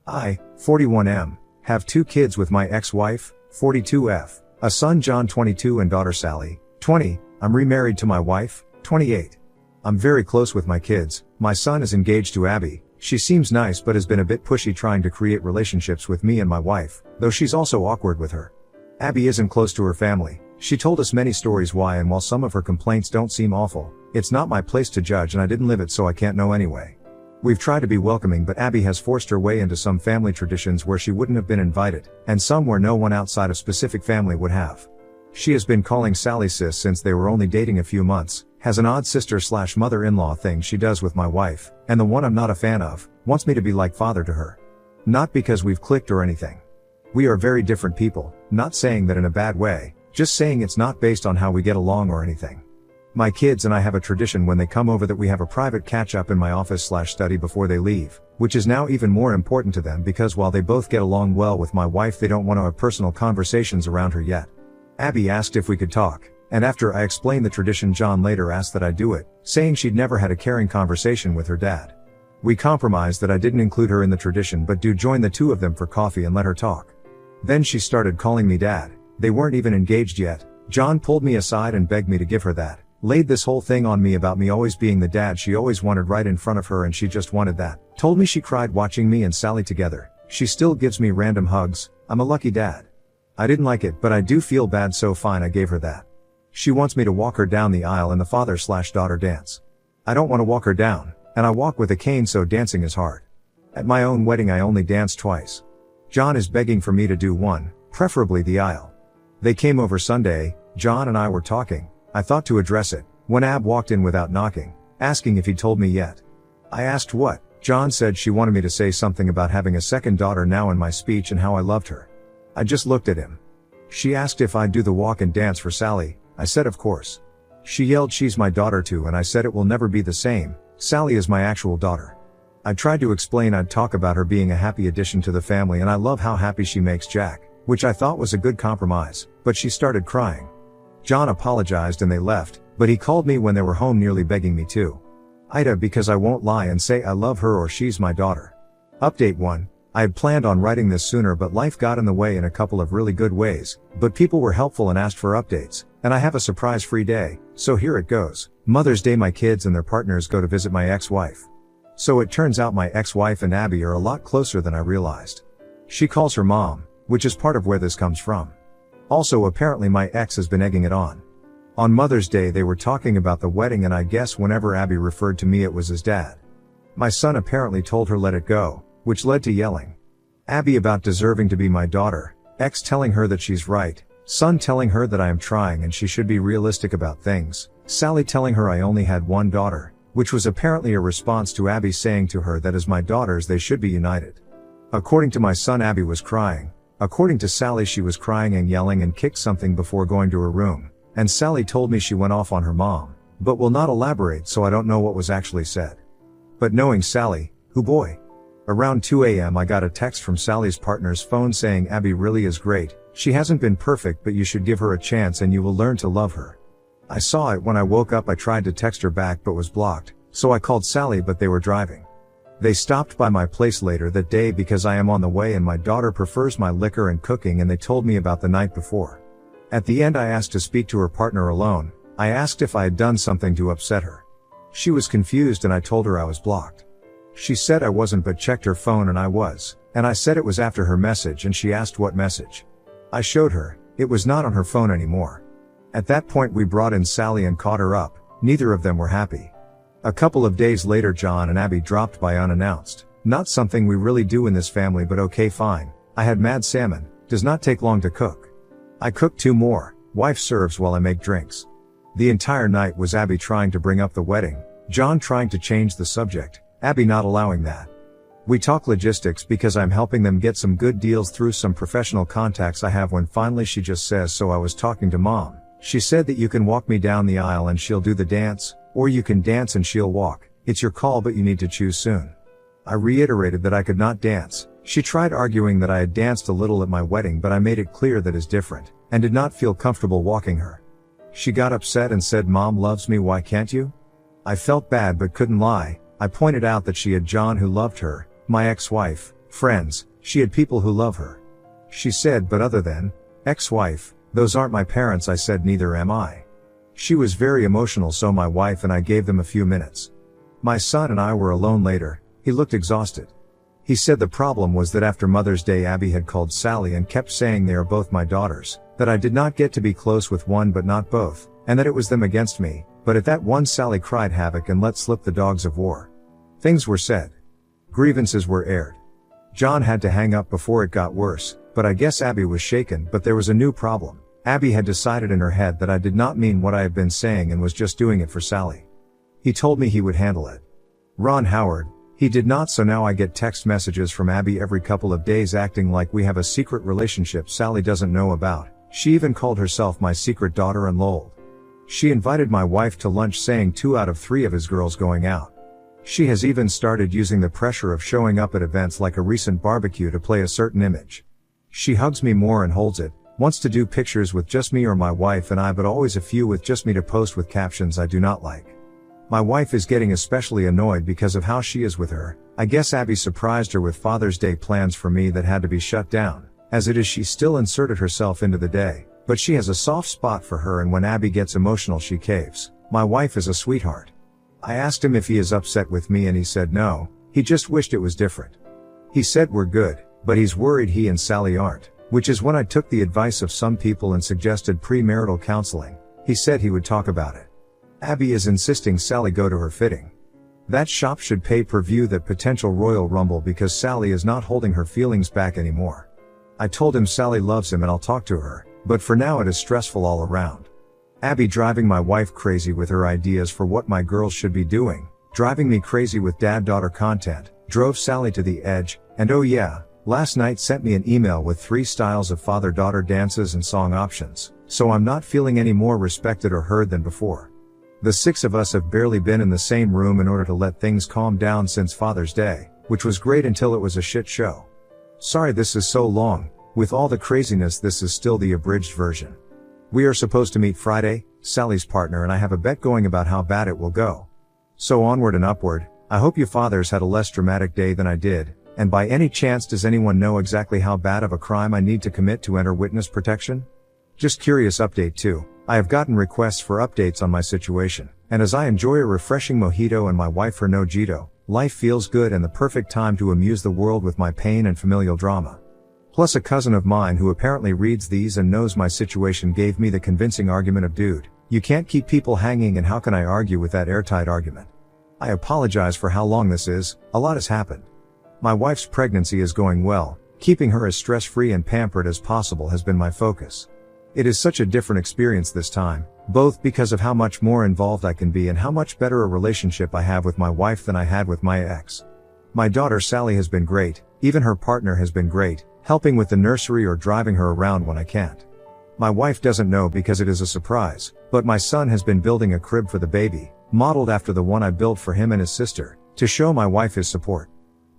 I, 41M, have 2 kids with my ex-wife, 42F, a son John 22 and daughter Sally, 20, I'm remarried to my wife, 28. I'm very close with my kids, my son is engaged to Abby, she seems nice but has been a bit pushy trying to create relationships with me and my wife, though she's also awkward with her. Abby isn't close to her family, she told us many stories why, and while some of her complaints don't seem awful, it's not my place to judge and I didn't live it so I can't know anyway. We've tried to be welcoming but Abby has forced her way into some family traditions where she wouldn't have been invited, and some where no one outside of specific family would have. She has been calling Sally sis since they were only dating a few months, has an odd sister/mother-in-law thing she does with my wife, and the one I'm not a fan of, wants me to be like father to her. Not because we've clicked or anything. We are very different people, not saying that in a bad way, just saying it's not based on how we get along or anything. My kids and I have a tradition when they come over that we have a private catch-up in my office/study before they leave, which is now even more important to them because while they both get along well with my wife they don't want to have personal conversations around her yet. Abby asked if we could talk, and after I explained the tradition John later asked that I do it, saying she'd never had a caring conversation with her dad. We compromised that I didn't include her in the tradition but do join the 2 of them for coffee and let her talk. Then she started calling me dad, they weren't even engaged yet, John pulled me aside and begged me to give her that. Laid this whole thing on me about me always being the dad she always wanted right in front of her and she just wanted that. Told me she cried watching me and Sally together. She still gives me random hugs. I'm a lucky dad. I didn't like it but I do feel bad so fine I gave her that. She wants me to walk her down the aisle in the father/daughter dance. I don't want to walk her down, and I walk with a cane so dancing is hard. At my own wedding I only danced twice. John is begging for me to do one, preferably the aisle. They came over Sunday, John and I were talking. I thought to address it, when Ab walked in without knocking, asking if he'd told me yet. I asked what. John said she wanted me to say something about having a second daughter now in my speech and how I loved her. I just looked at him. She asked if I'd do the walk and dance for Sally, I said of course. She yelled she's my daughter too and I said it will never be the same, Sally is my actual daughter. I tried to explain I'd talk about her being a happy addition to the family and I love how happy she makes Jack, which I thought was a good compromise, but she started crying. John apologized and they left, but he called me when they were home nearly begging me to. Ida because I won't lie and say I love her or she's my daughter. Update 1. I had planned on writing this sooner but life got in the way in a couple of really good ways, but people were helpful and asked for updates, and I have a surprise-free day, so here it goes. Mother's Day my kids and their partners go to visit my ex-wife. So it turns out my ex-wife and Abby are a lot closer than I realized. She calls her mom, which is part of where this comes from. Also apparently my ex has been egging it on. On Mother's Day they were talking about the wedding and I guess whenever Abby referred to me it was as dad. My son apparently told her let it go, which led to yelling. Abby about deserving to be my daughter, ex telling her that she's right, son telling her that I am trying and she should be realistic about things, Sally telling her I only had one daughter, which was apparently a response to Abby saying to her that as my daughters they should be united. According to my son Abby was crying. According to Sally she was crying and yelling and kicked something before going to her room, and Sally told me she went off on her mom, but will not elaborate so I don't know what was actually said. But knowing Sally, who boy. Around 2 a.m. I got a text from Sally's partner's phone saying Abby really is great, she hasn't been perfect but you should give her a chance and you will learn to love her. I saw it when I woke up. I tried to text her back but was blocked, so I called Sally but they were driving. They stopped by my place later that day because I am on the way and my daughter prefers my liquor and cooking and they told me about the night before. At the end I asked to speak to her partner alone. I asked if I had done something to upset her. She was confused and I told her I was blocked. She said I wasn't but checked her phone and I was, and I said it was after her message and she asked what message. I showed her, it was not on her phone anymore. At that point we brought in Sally and caught her up, neither of them were happy. A couple of days later John and Abby dropped by unannounced, not something we really do in this family but okay fine. I had mad salmon, does not take long to cook. I cooked 2 more, wife serves while I make drinks. The entire night was Abby trying to bring up the wedding, John trying to change the subject, Abby not allowing that. We talk logistics because I'm helping them get some good deals through some professional contacts I have when finally she just says so I was talking to mom. She said that you can walk me down the aisle and she'll do the dance, or you can dance and she'll walk, it's your call but you need to choose soon. I reiterated that I could not dance. She tried arguing that I had danced a little at my wedding but I made it clear that is different, and did not feel comfortable walking her. She got upset and said mom loves me why can't you? I felt bad but couldn't lie. I pointed out that she had John who loved her, my ex-wife, friends, she had people who love her. She said, but other than ex-wife, those aren't my parents. I said, neither am I. She was very emotional, so my wife and I gave them a few minutes. My son and I were alone later. He looked exhausted. He said the problem was that after Mother's Day Abby had called Sally and kept saying they are both my daughters, that I did not get to be close with one but not both, and that it was them against me, but at that one Sally cried havoc and let slip the dogs of war. Things were said. Grievances were aired. John had to hang up before it got worse, but I guess Abby was shaken. But there was a new problem. Abby had decided in her head that I did not mean what I had been saying and was just doing it for Sally. He told me he would handle it. Ron Howard, he did not, so now I get text messages from Abby every couple of days acting like we have a secret relationship Sally doesn't know about. She even called herself my secret daughter and lolled. She invited my wife to lunch, saying 2 out of 3 of his girls going out. She has even started using the pressure of showing up at events like a recent barbecue to play a certain image. She hugs me more and holds it, wants to do pictures with just me or my wife and I, but always a few with just me to post with captions I do not like. My wife is getting especially annoyed because of how she is with her. I guess Abby surprised her with Father's Day plans for me that had to be shut down. As it is, she still inserted herself into the day, but she has a soft spot for her, and when Abby gets emotional she caves. My wife is a sweetheart. I asked him if he is upset with me and he said no, he just wished it was different. He said we're good, but he's worried he and Sally aren't, which is when I took the advice of some people and suggested premarital counseling. He said he would talk about it. Abby is insisting Sally go to her fitting. That shop should pay per view that potential Royal Rumble because Sally is not holding her feelings back anymore. I told him Sally loves him and I'll talk to her, but for now it is stressful all around. Abby driving my wife crazy with her ideas for what my girls should be doing, driving me crazy with dad-daughter content, drove Sally to the edge, and oh yeah, last night sent me an email with 3 styles of father-daughter dances and song options, so I'm not feeling any more respected or heard than before. The 6 of us have barely been in the same room in order to let things calm down since Father's Day, which was great until it was a shit show. Sorry this is so long, with all the craziness this is still the abridged version. We are supposed to meet Friday, Sally's partner and I have a bet going about how bad it will go. So onward and upward. I hope you fathers had a less dramatic day than I did, and by any chance does anyone know exactly how bad of a crime I need to commit to enter witness protection? Just curious update too. I have gotten requests for updates on my situation, and as I enjoy a refreshing mojito and my wife her nojito, life feels good and the perfect time to amuse the world with my pain and familial drama. Plus a cousin of mine who apparently reads these and knows my situation gave me the convincing argument of dude, you can't keep people hanging and how can I argue with that airtight argument? I apologize for how long this is, a lot has happened. My wife's pregnancy is going well, keeping her as stress-free and pampered as possible has been my focus. It is such a different experience this time, both because of how much more involved I can be and how much better a relationship I have with my wife than I had with my ex. My daughter Sally has been great, even her partner has been great, helping with the nursery or driving her around when I can't. My wife doesn't know because it is a surprise, but my son has been building a crib for the baby, modeled after the one I built for him and his sister, to show my wife his support.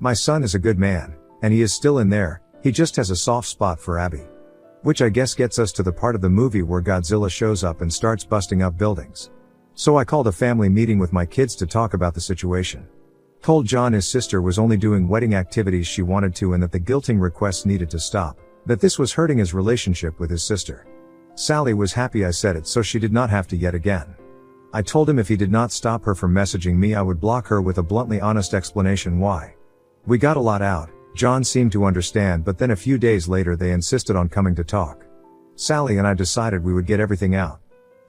My son is a good man, and he is still in there, he just has a soft spot for Abby. Which I guess gets us to the part of the movie where Godzilla shows up and starts busting up buildings. So I called a family meeting with my kids to talk about the situation. Told John his sister was only doing wedding activities she wanted to and that the guilting requests needed to stop, that this was hurting his relationship with his sister. Sally was happy I said it so she did not have to yet again. I told him if he did not stop her from messaging me I would block her with a bluntly honest explanation why. We got a lot out. John seemed to understand, but then a few days later they insisted on coming to talk. Sally and I decided we would get everything out.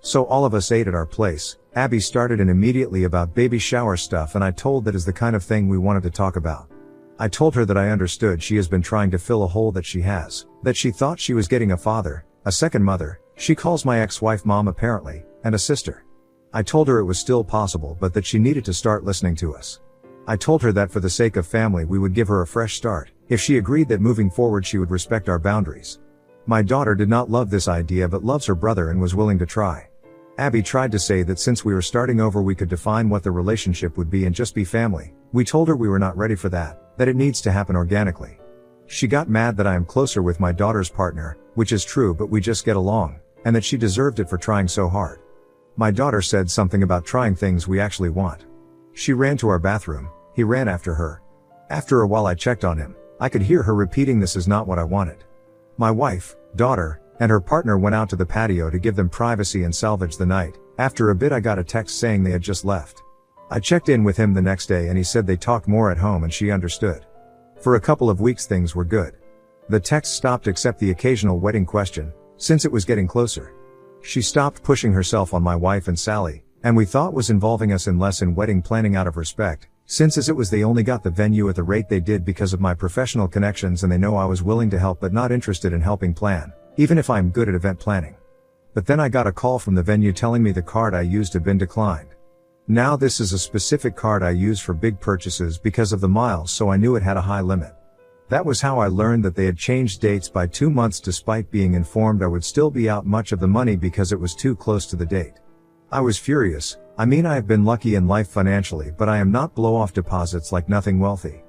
So all of us ate at our place. Abby started in immediately about baby shower stuff and I told that is the kind of thing we wanted to talk about. I told her that I understood she has been trying to fill a hole that she has, that she thought she was getting a father, a second mother, she calls my ex-wife mom apparently, and a sister. I told her it was still possible but that she needed to start listening to us. I told her that for the sake of family we would give her a fresh start, if she agreed that moving forward she would respect our boundaries. My daughter did not love this idea but loves her brother and was willing to try. Abby tried to say that since we were starting over we could define what the relationship would be and just be family. We told her we were not ready for that it needs to happen organically. She got mad that I am closer with my daughter's partner, which is true but we just get along, and that she deserved it for trying so hard. My daughter said something about trying things we actually want. She ran to our bathroom. He ran after her. After a while I checked on him. I could hear her repeating, "This is not what I wanted." My wife, daughter, and her partner went out to the patio to give them privacy and salvage the night. After a bit I got a text saying they had just left. I checked in with him the next day and he said they talked more at home and she understood. For a couple of weeks things were good. The text stopped except the occasional wedding question, since it was getting closer. She stopped pushing herself on my wife and Sally, and we thought was involving us in less in wedding planning out of respect, since as it was they only got the venue at the rate they did because of my professional connections and they know I was willing to help but not interested in helping plan, even if I'm good at event planning. But then I got a call from the venue telling me the card I used had been declined. Now this is a specific card I use for big purchases because of the miles, so I knew it had a high limit. That was how I learned that they had changed dates by 2 months despite being informed I would still be out much of the money because it was too close to the date. I was furious. I mean, I have been lucky in life financially, but I am not blow-off deposits like nothing wealthy.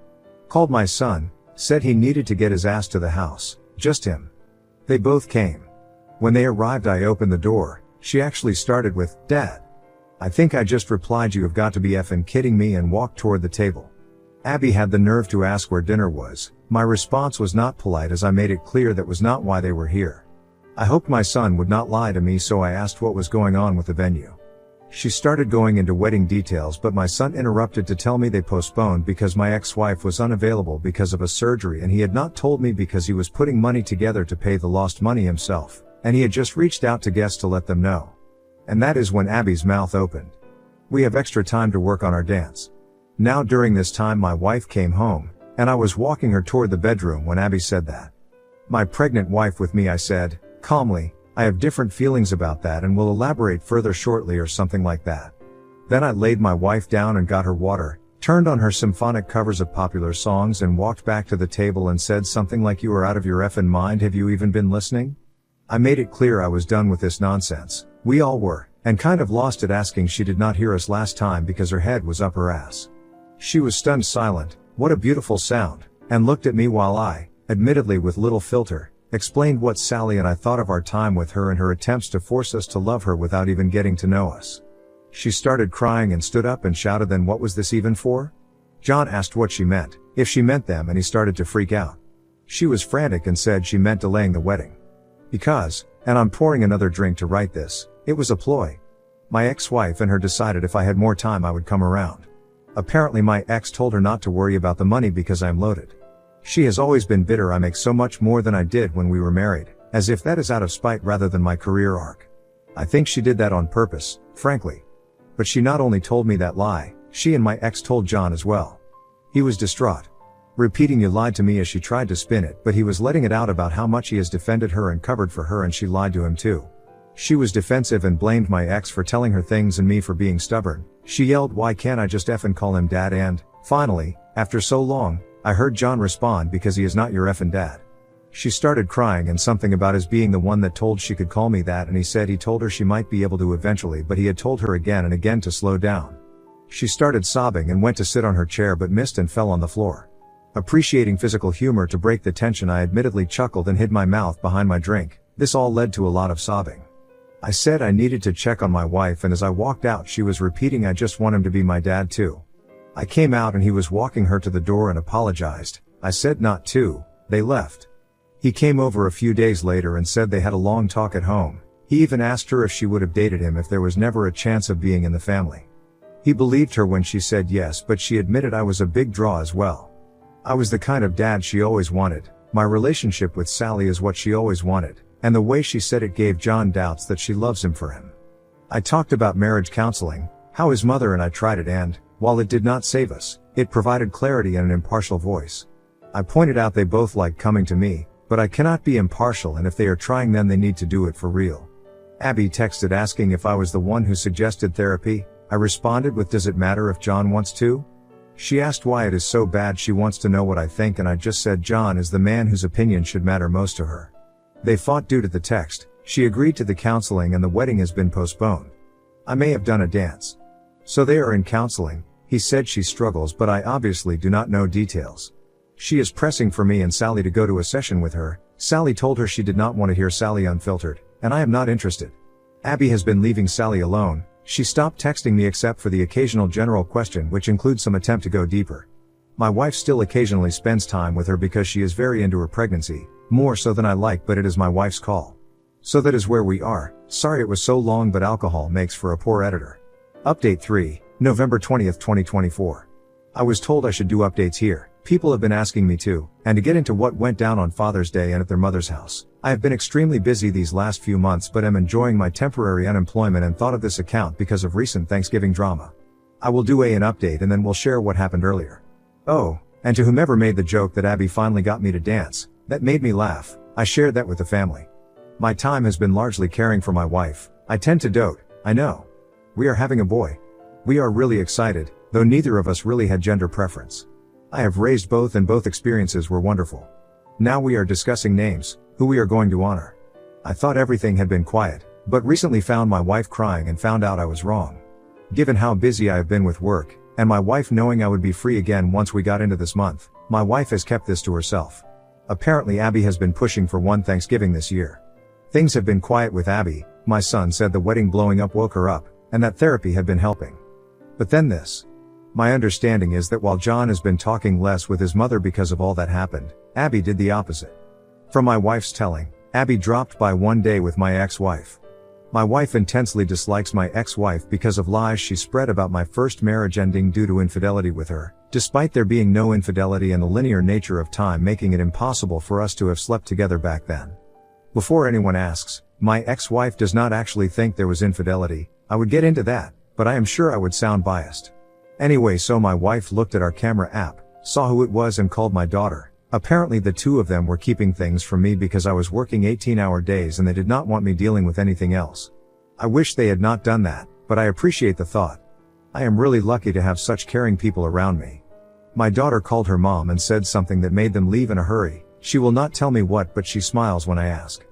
Called my son, said he needed to get his ass to the house, just him. They both came. When they arrived I opened the door. She actually started with, "Dad." I think I just replied, "You have got to be effing kidding me," and walked toward the table. Abby had the nerve to ask where dinner was. My response was not polite as I made it clear that was not why they were here. I hoped my son would not lie to me, so I asked what was going on with the venue. She started going into wedding details, but my son interrupted to tell me they postponed because my ex-wife was unavailable because of a surgery and he had not told me because he was putting money together to pay the lost money himself, and he had just reached out to guests to let them know. And that is when Abby's mouth opened. "We have extra time to work on our dance." Now during this time my wife came home, and I was walking her toward the bedroom when Abby said that. "My pregnant wife with me," I said, calmly. "I have different feelings about that and will elaborate further shortly," or something like that. Then I laid my wife down and got her water, turned on her symphonic covers of popular songs and walked back to the table and said something like, "You are out of your effing mind, have you even been listening?" I made it clear I was done with this nonsense. We all were, and kind of lost it, asking she did not hear us last time because her head was up her ass. She was stunned silent, "What a beautiful sound," and looked at me while I, admittedly with little filter, explained what Sally and I thought of our time with her and her attempts to force us to love her without even getting to know us. She started crying and stood up and shouted, "Then what was this even for?" John asked what she meant, if she meant them, and he started to freak out. She was frantic and said she meant delaying the wedding. Because, and I'm pouring another drink to write this, it was a ploy. My ex-wife and her decided if I had more time I would come around. Apparently my ex told her not to worry about the money because I'm loaded. She has always been bitter I make so much more than I did when we were married, as if that is out of spite rather than my career arc. I think she did that on purpose, frankly. But she not only told me that lie, she and my ex told John as well. He was distraught. Repeating, "You lied to me," as she tried to spin it, but he was letting it out about how much he has defended her and covered for her, and she lied to him too. She was defensive and blamed my ex for telling her things and me for being stubborn. She yelled, "Why can't I just effing call him dad?" And, finally, after so long, I heard John respond, "Because he is not your effing dad." She started crying and something about his being the one that told she could call me that, and he said he told her she might be able to eventually, but he had told her again and again to slow down. She started sobbing and went to sit on her chair but missed and fell on the floor. Appreciating physical humor to break the tension, I admittedly chuckled and hid my mouth behind my drink. This all led to a lot of sobbing. I said I needed to check on my wife, and as I walked out she was repeating, "I just want him to be my dad too." I came out and he was walking her to the door and apologized. I said not to. They left. He came over a few days later and said they had a long talk at home. He even asked her if she would have dated him if there was never a chance of being in the family. He believed her when she said yes, but she admitted I was a big draw as well. I was the kind of dad she always wanted. My relationship with Sally is what she always wanted, and the way she said it gave John doubts that she loves him for him. I talked about marriage counseling, how his mother and I tried it, and, while it did not save us, it provided clarity and an impartial voice. I pointed out they both like coming to me, but I cannot be impartial, and if they are trying then they need to do it for real. Abby texted asking if I was the one who suggested therapy. I responded with, "Does it matter if John wants to?" She asked why it is so bad she wants to know what I think, and I just said John is the man whose opinion should matter most to her. They fought due to the text. She agreed to the counseling and the wedding has been postponed. I may have done a dance. So they are in counseling. He said she struggles, but I obviously do not know details. She is pressing for me and Sally to go to a session with her. Sally told her she did not want to hear Sally unfiltered, and I am not interested. Abby has been leaving Sally alone. She stopped texting me except for the occasional general question, which includes some attempt to go deeper. My wife still occasionally spends time with her because she is very into her pregnancy, more so than I like, but it is my wife's call. So that is where we are. Sorry it was so long, but alcohol makes for a poor editor. Update 3, November 20th, 2024. I was told I should do updates here. People have been asking me to, and to get into what went down on Father's Day and at their mother's house. I have been extremely busy these last few months, but am enjoying my temporary unemployment and thought of this account because of recent Thanksgiving drama. I will do an update and then we'll share what happened earlier. Oh, and to whomever made the joke that Abby finally got me to dance, that made me laugh, I shared that with the family. My time has been largely caring for my wife. I tend to dote, I know. We are having a boy. We are really excited, though neither of us really had gender preference. I have raised both and both experiences were wonderful. Now we are discussing names, who we are going to honor. I thought everything had been quiet, but recently found my wife crying and found out I was wrong. Given how busy I have been with work, and my wife knowing I would be free again once we got into this month, my wife has kept this to herself. Apparently Abby has been pushing for one Thanksgiving this year. Things have been quiet with Abby. My son said the wedding blowing up woke her up, and that therapy had been helping. But then this. My understanding is that while John has been talking less with his mother because of all that happened, Abby did the opposite. From my wife's telling, Abby dropped by one day with my ex-wife. My wife intensely dislikes my ex-wife because of lies she spread about my first marriage ending due to infidelity with her, despite there being no infidelity and the linear nature of time making it impossible for us to have slept together back then. Before anyone asks, my ex-wife does not actually think there was infidelity. I would get into that, but I am sure I would sound biased. Anyway, so my wife looked at our camera app, saw who it was and called my daughter. Apparently the two of them were keeping things from me because I was working 18-hour days and they did not want me dealing with anything else. I wish they had not done that, but I appreciate the thought. I am really lucky to have such caring people around me. My daughter called her mom and said something that made them leave in a hurry. She will not tell me what, but she smiles when I ask.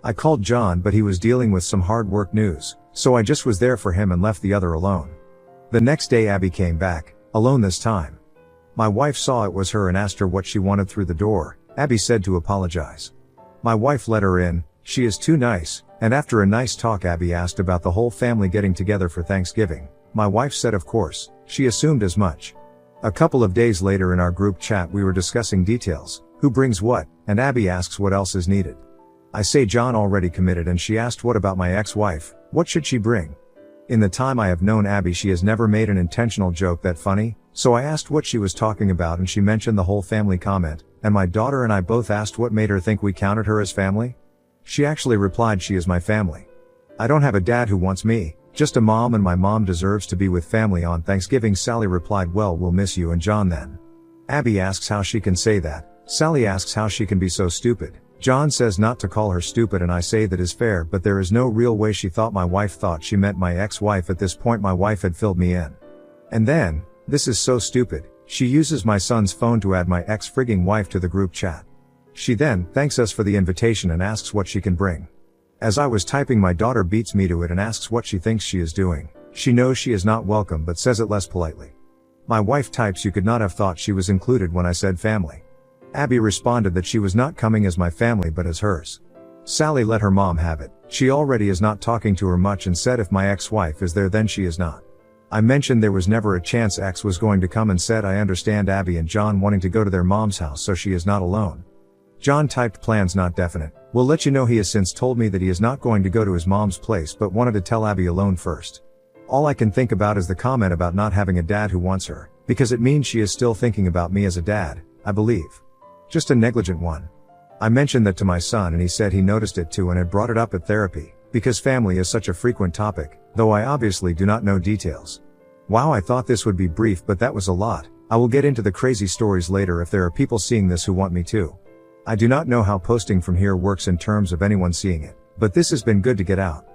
I called John, but he was dealing with some hard work news, so I just was there for him and left the other alone. The next day Abby came back, alone this time. My wife saw it was her and asked her what she wanted through the door. Abby said to apologize. My wife let her in. She is too nice, and after a nice talk Abby asked about the whole family getting together for Thanksgiving. My wife said of course, she assumed as much. A couple of days later in our group chat we were discussing details, who brings what, and Abby asks what else is needed. I say John already committed and she asked what about my ex-wife, what should she bring? In the time I have known Abby she has never made an intentional joke that funny, so I asked what she was talking about and she mentioned the whole family comment, and my daughter and I both asked what made her think we counted her as family? She actually replied she is my family. I don't have a dad who wants me, just a mom, and my mom deserves to be with family on Thanksgiving. Sally replied, well, we'll miss you and John then. Abby asks how she can say that. Sally asks how she can be so stupid. John says not to call her stupid and I say that is fair, but there is no real way she thought my wife thought she meant my ex-wife. At this point my wife had filled me in. And then, this is so stupid, she uses my son's phone to add my ex-frigging wife to the group chat. She then thanks us for the invitation and asks what she can bring. As I was typing my daughter beats me to it and asks what she thinks she is doing. She knows she is not welcome but says it less politely. My wife types you could not have thought she was included when I said family. Abby responded that she was not coming as my family but as hers. Sally let her mom have it. She already is not talking to her much and said if my ex-wife is there then she is not. I mentioned there was never a chance X was going to come and said I understand Abby and John wanting to go to their mom's house so she is not alone. John typed plans not definite. Will let you know he has since told me that he is not going to go to his mom's place but wanted to tell Abby alone first. All I can think about is the comment about not having a dad who wants her, because it means she is still thinking about me as a dad, I believe. Just a negligent one. I mentioned that to my son and he said he noticed it too and had brought it up at therapy, because family is such a frequent topic, though I obviously do not know details. Wow, I thought this would be brief but that was a lot. I will get into the crazy stories later if there are people seeing this who want me to. I do not know how posting from here works in terms of anyone seeing it, but this has been good to get out.